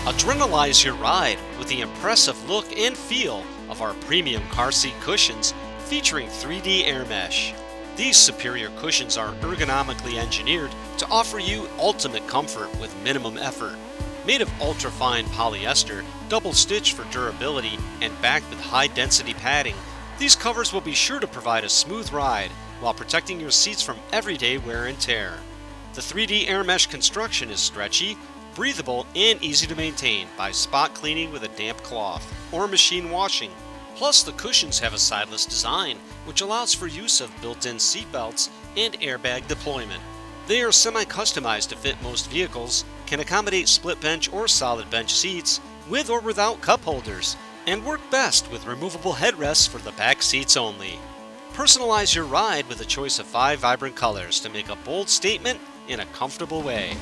Adrenalize your ride with the impressive look and feel of our premium car seat cushions featuring 3D air mesh. These superior cushions are ergonomically engineered to offer you ultimate comfort with minimum effort. Made of ultra-fine polyester, double-stitched for durability, and backed with high-density padding, these covers will be sure to provide a smooth ride while protecting your seats from everyday wear and tear. The 3D air mesh construction is stretchy, breathable, and easy to maintain by spot cleaning with a damp cloth or machine washing. Plus, the cushions have a sideless design, which allows for use of built-in seat belts and airbag deployment. They are semi-customized to fit most vehicles, can accommodate split bench or solid bench seats with or without cup holders, and work best with removable headrests for the back seats only. Personalize your ride with a choice of 5 vibrant colors to make a bold statement in a comfortable way.